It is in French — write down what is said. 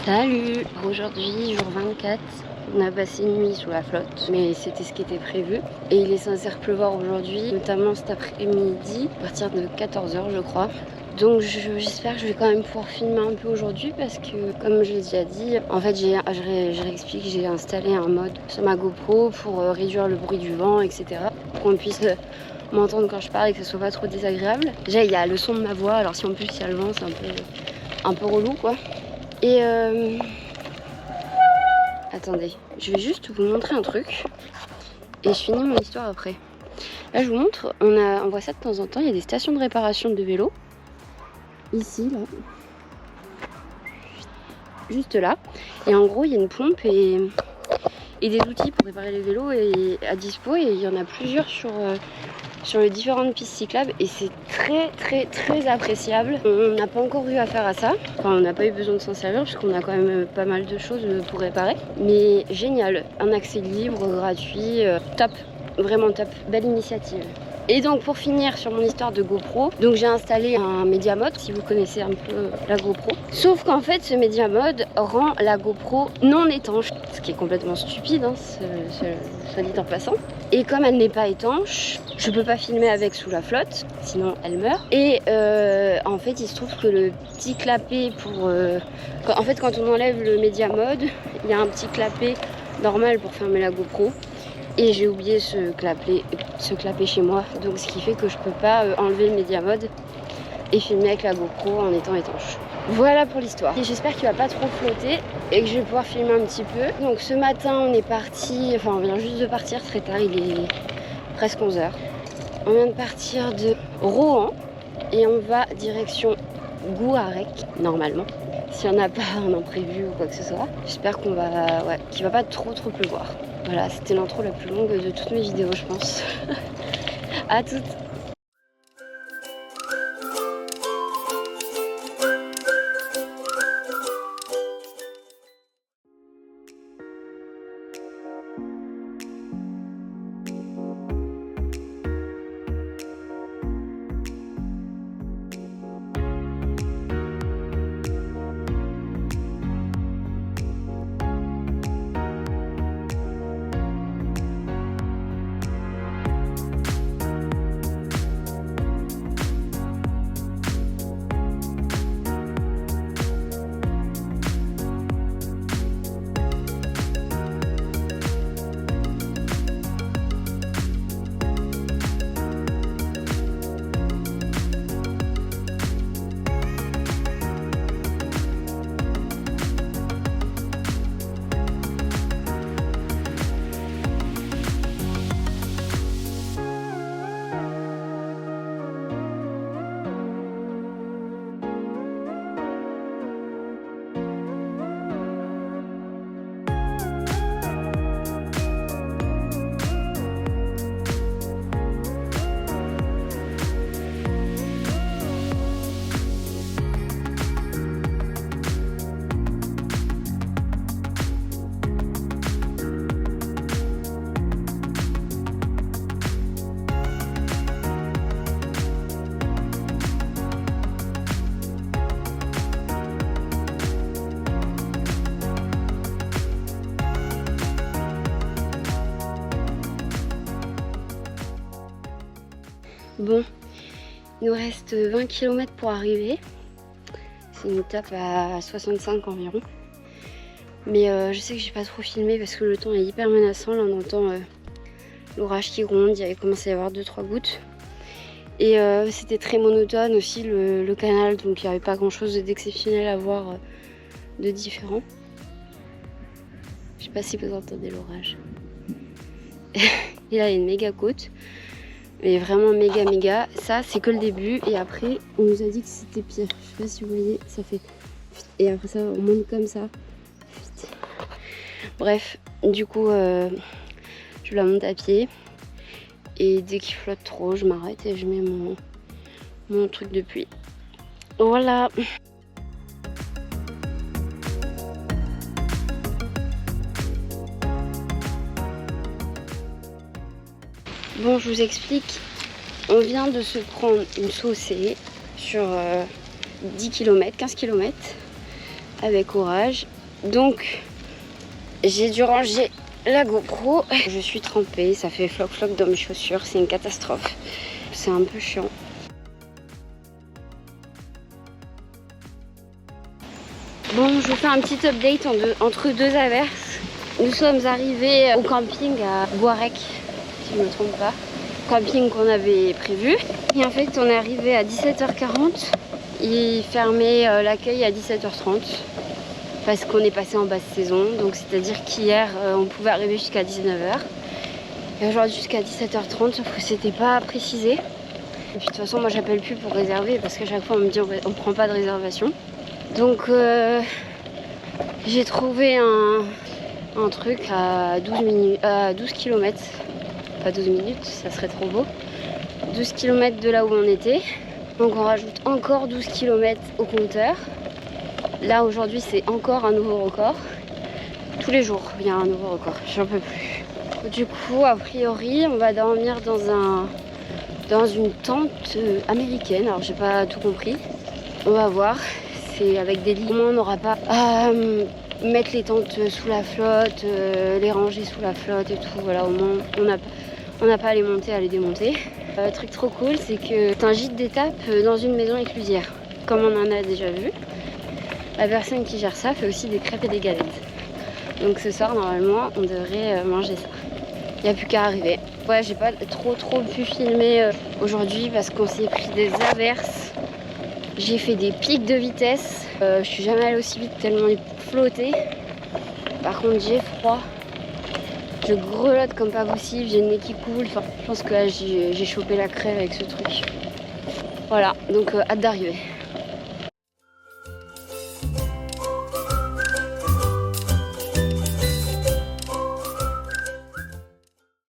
Salut! Aujourd'hui, jour 24, on a passé une nuit sous la flotte, mais c'était ce qui était prévu. Et il est censé pleuvoir aujourd'hui, notamment cet après-midi, à partir de 14h je crois. Donc j'espère que je vais quand même pouvoir filmer un peu aujourd'hui parce que, comme je l'ai déjà dit, en fait je réexplique, j'ai installé un mode sur ma GoPro pour réduire le bruit du vent, etc. Pour qu'on puisse m'entendre quand je parle et que ce soit pas trop désagréable. Déjà il y a le son de ma voix, alors si en plus il y a le vent, c'est un peu relou quoi. Et attendez, je vais juste vous montrer un truc et je finis mon histoire après. Là je vous montre, on voit ça de temps en temps, il y a des stations de réparation de vélos. Ici, là. Juste là. Et en gros, il y a une pompe et des outils pour réparer les vélos à dispo. Et il y en a plusieurs sur les différentes pistes cyclables. Et c'est très appréciable. On n'a pas encore eu affaire à ça. Enfin, on n'a pas eu besoin de s'en servir parce qu'on a quand même pas mal de choses pour réparer. Mais génial. Un accès libre, gratuit. Top. Vraiment top. Belle initiative. Et donc pour finir sur mon histoire de GoPro, donc j'ai installé un Media Mode, si vous connaissez un peu la GoPro. Sauf qu'en fait ce Media Mode rend la GoPro non étanche, ce qui est complètement stupide, hein, soit dit en passant. Et comme elle n'est pas étanche, je peux pas filmer avec sous la flotte, sinon elle meurt. Et en fait il se trouve que le petit clapet pour... en fait quand on enlève le Media Mode, il y a un petit clapet normal pour fermer la GoPro. Et j'ai oublié ce clapet chez moi, donc ce qui fait que je peux pas enlever le Media Mode et filmer avec la GoPro en étant étanche. Voilà pour l'histoire. Et j'espère qu'il va pas trop flotter et que je vais pouvoir filmer un petit peu. Donc ce matin on est parti, enfin on vient juste de partir très tard, il est presque 11h. On vient de partir de Rohan et on va direction Gouarec, normalement. S'il n'y en a pas un imprévu ou quoi que ce soit. J'espère qu'il va pas trop pleuvoir. Voilà, c'était l'intro la plus longue de toutes mes vidéos, je pense. À toutes! Bon, il nous reste 20 km pour arriver. C'est une étape à 65 environ. Mais je sais que j'ai pas trop filmé parce que le temps est hyper menaçant. Là on entend l'orage qui gronde, il avait commencé à y avoir 2-3 gouttes. Et c'était très monotone aussi le canal, donc il n'y avait pas grand chose d'exceptionnel à voir de différent. Je sais pas si vous entendez l'orage. Et là il y a une méga côte. Mais vraiment méga. Ça c'est que le début et après on nous a dit que c'était pire. Je sais pas si vous voyez, ça fait... Et après ça on monte comme ça. Bref, du coup je la monte à pied. Et dès qu'il flotte trop, je m'arrête et je mets mon truc de pluie. Voilà. Bon, je vous explique. On vient de se prendre une saucée sur 10 km, 15 km avec orage. Donc j'ai dû ranger la GoPro. Je suis trempée, ça fait floc-floc dans mes chaussures, c'est une catastrophe. C'est un peu chiant. Bon, je vous fais un petit update entre deux averses. Nous sommes arrivés au camping à Guarec, si je ne me trompe pas. Camping qu'on avait prévu. Et en fait, on est arrivé à 17h40. Il fermait l'accueil à 17h30 parce qu'on est passé en basse saison. Donc, c'est-à-dire qu'hier, on pouvait arriver jusqu'à 19h. Et aujourd'hui, jusqu'à 17h30, sauf que c'était pas précisé. Et puis, de toute façon, moi, j'appelle plus pour réserver parce qu'à chaque fois, on me dit on prend pas de réservation. Donc, j'ai trouvé un truc à 12 km. Pas 12 minutes, ça serait trop beau. 12 km de là où on était. Donc on rajoute encore 12 km au compteur. Là aujourd'hui c'est encore un nouveau record. Tous les jours il y a un nouveau record, j'en peux plus. Du coup a priori on va dormir dans une tente américaine. Alors j'ai pas tout compris. On va voir, c'est avec des lits. Au moins on n'aura pas à mettre les tentes sous la flotte, les ranger sous la flotte et tout. Voilà, au moins on n'a pas à les monter, à les démonter. Truc trop cool, c'est que c'est un gîte d'étape dans une maison éclusière. Comme on en a déjà vu, la personne qui gère ça fait aussi des crêpes et des galettes. Donc ce soir, normalement, on devrait manger ça. Il n'y a plus qu'à arriver. Ouais, j'ai pas trop pu filmer aujourd'hui parce qu'on s'est pris des averses. J'ai fait des pics de vitesse. Je suis jamais allée aussi vite tellement il flottait. Par contre, j'ai froid. Je grelotte comme pas possible, j'ai le nez qui coule. Enfin, je pense que là, j'ai chopé la crève avec ce truc. Voilà, donc hâte d'arriver.